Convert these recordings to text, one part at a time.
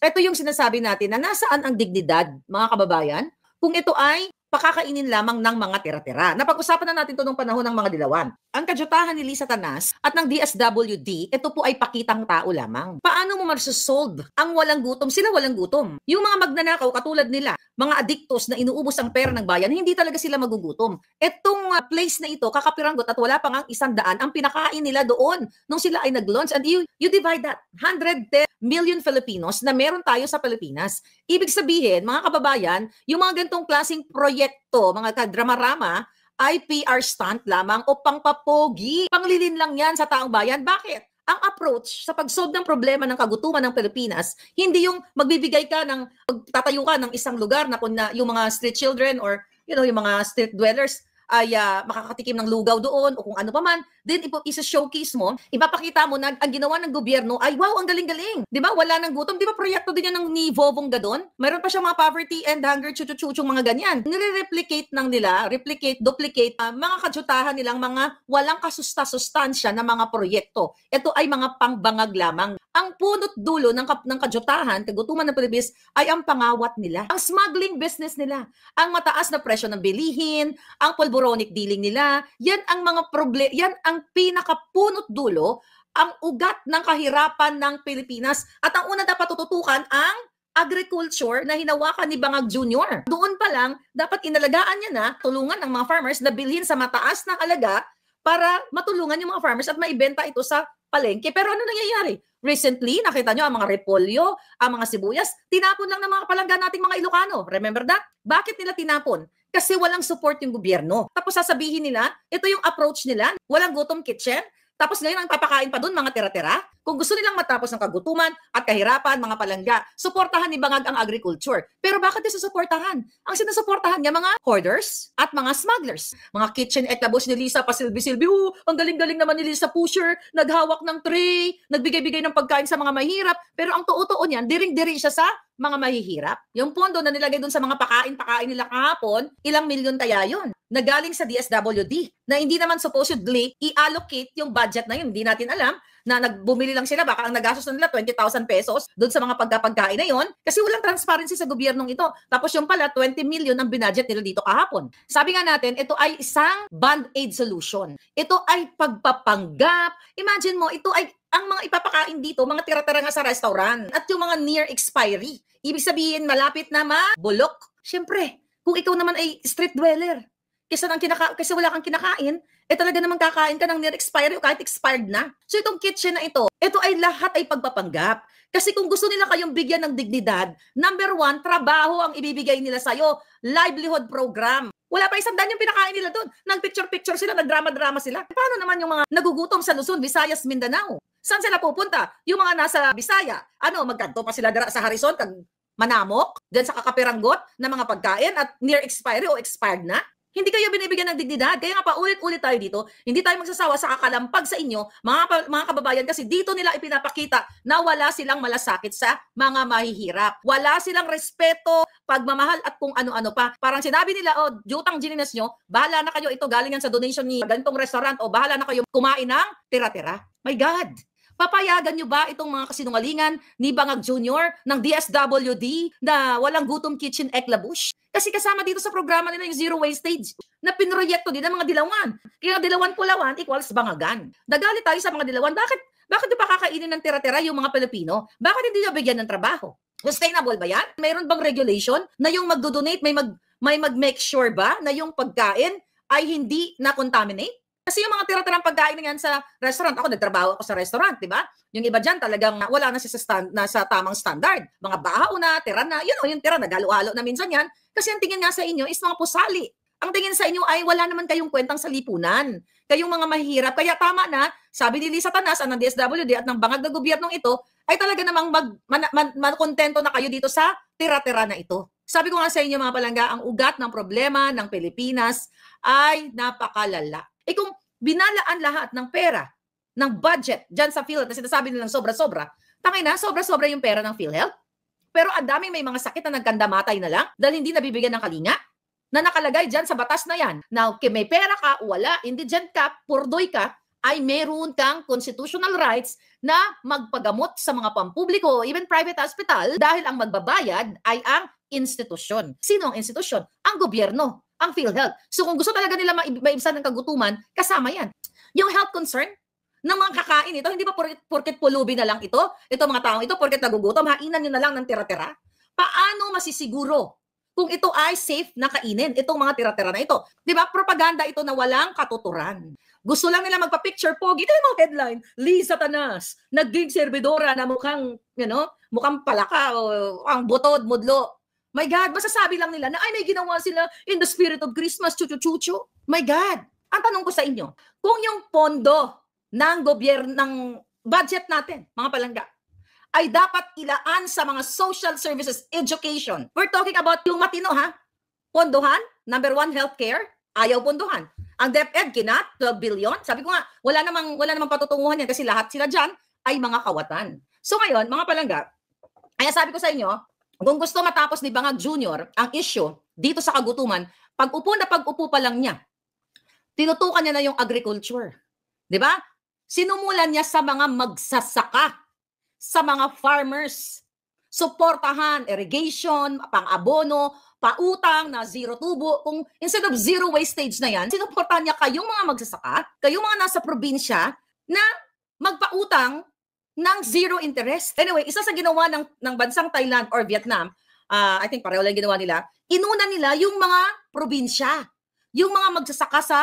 Ito yung sinasabi natin na nasaan ang dignidad, mga kababayan, kung ito ay pakakainin lamang ng mga tira-tira. Napag-usapan na natin ito nung panahon ng mga dilawan. Ang kadyutahan ni Lisa Tanas at ng DSWD, ito po ay pakitang tao lamang. Paano mo marsusolve ang walang gutom? Sila walang gutom. Yung mga magnanakaw katulad nila, mga adiktos na inuubos ang pera ng bayan, hindi talaga sila magugutom. Itong place na ito, kakapiranggot at wala pang ang 100 ang pinakain nila doon nung sila ay nag-launch. And you divide that, 110 million Filipinos na meron tayo sa Pilipinas. Ibig sabihin, mga kababayan, yung mga ganitong klaseng proyekto, mga kadrama-rama, ay PR stunt lamang o pangpapogi. Panglilin lang yan sa taong bayan. Bakit? Ang approach sa pag-solve ng problema ng kagutuman ng Pilipinas, hindi yung magbibigay ka ng, tatayo ka ng isang lugar na kung na yung mga street children or yung mga street dwellers ay makakatikim ng lugaw doon o kung ano pa man, then isa-showcase mo, ipapakita mo na ang ginawa ng gobyerno ay wow, ang galing-galing. Di ba? Wala nang gutom. Di ba proyekto din yan ng ni Vovong Gadon? Mayroon pa siya mga poverty and hunger, chuchuchuchung mga ganyan. Nire-replicate ng nila, duplicate, mga kadyutahan nilang mga walang kasusta-sustansya na mga proyekto. Ito ay mga pangbangag lamang. Ang punot dulo ng kadyutahan, kagutuman ng Pilipinas ay ang pangawat nila. Ang smuggling business nila. Ang mataas na presyo ng bilihin, ang pulboronic dealing nila, yan ang mga yan ang pinakapunot dulo, ang ugat ng kahirapan ng Pilipinas. At ang una dapat tututukan ang agriculture na hinawakan ni Bangag Jr. Doon pa lang, dapat inalagaan niya na tulungan ng mga farmers na bilhin sa mataas na halaga para matulungan yung mga farmers at maibenta ito sa palengke. Pero ano nangyayari? Recently, nakita nyo ang mga repolyo, ang mga sibuyas, tinapon lang ng mga palangga nating mga Ilocano. Remember that? Bakit nila tinapon? Kasi walang support yung gobyerno. Tapos sasabihin nila, ito yung approach nila, walang gutom kitchen, tapos ngayon ang papakain pa doon mga tira-tira. Kung gusto nilang matapos ng kagutuman at kahirapan, mga palangga, suportahan ni Bangag ang agriculture. Pero bakit niya susuportahan? Ang sinusuportahan niya mga hoarders at mga smugglers. Mga kitchen eklabos ni Lisa, pasilbi-silbi, ang galing-galing naman ni Lisa Pusher, naghawak ng tray, nagbigay-bigay ng pagkain sa mga mahirap. Pero ang totoo niyan, diring-diri siya sa mga mahihirap. Yung pondo na nilagay doon sa mga pakain nila kahapon, ilang milyon kaya yun? Nagaling sa DSWD na hindi naman supposedly i-allocate yung budget na yun. Hindi natin alam na nagbumili lang sila, baka ang nagastos na nila 20,000 pesos doon sa mga pagkapagkain na yon kasi walang transparency sa gobyernong ito. Tapos yung pala, 20 million ang binudget nila dito kahapon. Sabi nga natin, ito ay isang band-aid solution. Ito ay pagpapanggap. Imagine mo, ito ay ang mga ipapakain dito, mga tira-tira nga sa restaurant at yung mga near expiry. Ibig sabihin, malapit na mabulok. Siyempre, kung ikaw naman ay street dweller, kasi wala kang kinakain, talaga naman kakain ka ng near expiry o kahit expired na. So itong kitchen na ito ay lahat ay pagpapanggap. Kasi kung gusto nila kayong bigyan ng dignidad, number 1, trabaho ang ibibigay nila sa'yo, livelihood program. Wala pa 100 yung pinakain nila doon. Nag-picture-picture sila, nagdrama-drama sila. Paano naman yung mga nagugutom sa Luzon, Visayas, Mindanao? Saan sila pupunta? Yung mga nasa Bisaya, magkanto pa sila sa Harrison, manamok, dyan sa kakapiranggot na mga pagkain at near expiry o expired na? Hindi kayo binibigyan ng dignidad. Kaya nga paulit-ulit tayo dito, hindi tayo magsasawa sa kakalampag sa inyo, mga kababayan, kasi dito nila ipinapakita na wala silang malasakit sa mga mahihirap. Wala silang respeto, pagmamahal at kung ano-ano pa. Parang sinabi nila, jutang gininas nyo, bahala na kayo, ito galing yan sa donation ni ganitong restaurant o bahala na kayo kumain ng tira-tira. My God! Papayagan nyo ba itong mga kasinungalingan ni Bangag Jr. ng DSWD na walang gutom kitchen eklabush? Kasi kasama dito sa programa nila yung zero wastage na pinroyekto din ng mga dilawan. Kaya dilawan-pulawan equals bangagan. Nagalit tayo sa mga dilawan. Bakit di pa kakainin ng tira-tira yung mga Pilipino? Bakit hindi nyo bigyan ng trabaho? Sustainable ba yan? Mayroon bang regulation na yung magdo-donate, may mag-make sure ba na yung pagkain ay hindi na-contaminate? Kasi yung mga tira-tirang pagkain na yan sa restaurant, ako nagtrabaho ako sa restaurant, di ba? Yung iba dyan talagang wala na sa tamang standard. Mga bahaw na, tira na, yung tira, nagalo-halo na minsan yan. Kasi ang tingin nga sa inyo is mga pusali. Ang tingin sa inyo ay wala naman kayong kwentang sa lipunan. Kayong mga mahihirap. Kaya tama na, sabi ni Lisa Tanas, ng DSWD at ng bangag na gobyernong ito, ay talaga namang makontento na kayo dito sa tira-tira na ito. Sabi ko nga sa inyo mga palangga, ang ugat ng problema ng Pilipinas ay napakalala. Kung binalaan lahat ng pera, ng budget, dyan sa PhilHealth, na sinasabi nilang sobra-sobra, sobra-sobra yung pera ng PhilHealth. Pero ang daming may mga sakit na nagkandamatay na lang dahil hindi nabibigyan ng kalinga na nakalagay dyan sa batas na yan. Now, may pera ka, wala, indigent ka, purdoy ka, ay meron kang constitutional rights na magpagamot sa mga pampubliko, even private hospital, dahil ang magbabayad ay ang institusyon. Sino ang institusyon? Ang gobyerno, ang PhilHealth. So kung gusto talaga nila maibsan ng kagutuman, kasama yan. Yung health concern ng mga kakain ito, hindi ba porket pulubi na lang ito mga taong ito, porket nagugutom, hainan nyo na lang ng tira-tira? Paano masisiguro kung ito ay safe na kainin, itong mga tira-tira na ito? Di ba? Propaganda ito na walang katuturan. Gusto lang nila magpa-picture pogi. Ito yung mga headline, Liza Tanas, naging servidora na mukhang, mukhang palaka o ang butod, mudlo. My God, masasabi lang nila na ay may ginawa sila in the spirit of Christmas, chuchu-chuchu. My God, ang tanong ko sa inyo, kung yung pondo ng gobyerno, ng budget natin, mga palangga, ay dapat ilaan sa mga social services, education. We're talking about yung matino, ha? Pondohan, number 1, healthcare, ayaw pondohan. Ang DepEd, kinat, 12 billion. Sabi ko nga, wala namang patutunguhan yan kasi lahat sila dyan ay mga kawatan. So ngayon, mga palangga, kaya sabi ko sa inyo, kung gusto matapos ni Bangag Jr. ang issue dito sa kagutuman, pag-upo pa lang niya, tinutukan niya na yung agriculture. Di ba? Sinumulan niya sa mga magsasaka, sa mga farmers, suportahan, irrigation, pang-abono, pautang na zero tubo. Kung instead of zero wastage na yan, sinuportahan niya kayong mga magsasaka, kayong mga nasa probinsya na magpautang ng zero interest. Anyway, isa sa ginawa ng bansang Thailand or Vietnam, I think pareho lang ginawa nila, inuna nila yung mga probinsya. Yung mga magsasaka sa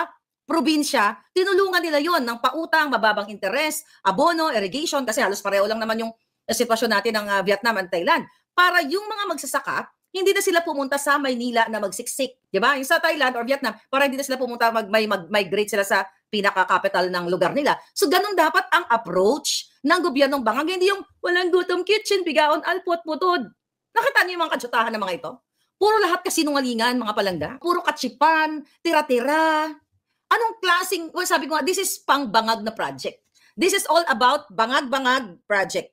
probinsya, tinulungan nila yon ng pautang, mababang interest, abono, irrigation, kasi halos pareho lang naman yung sitwasyon natin ng Vietnam at Thailand. Para yung mga magsasaka, hindi na sila pumunta sa Maynila na magsiksik. Diba? Yung sa Thailand or Vietnam, para hindi na sila pumunta, mag-migrate sila sa pinaka-capital ng lugar nila. So, ganun dapat ang approach ng gobyernong Bangag. Hindi yung walang gutom kitchen, bigaon, alpot, putod. Nakita niyo yung mga katsutahan ng mga ito? Puro lahat kasinungalingan, mga palangga. Puro katsipan, tira-tira. Anong klaseng, well, sabi ko nga, this is pang Bangag na project. This is all about Bangag-Bangag project.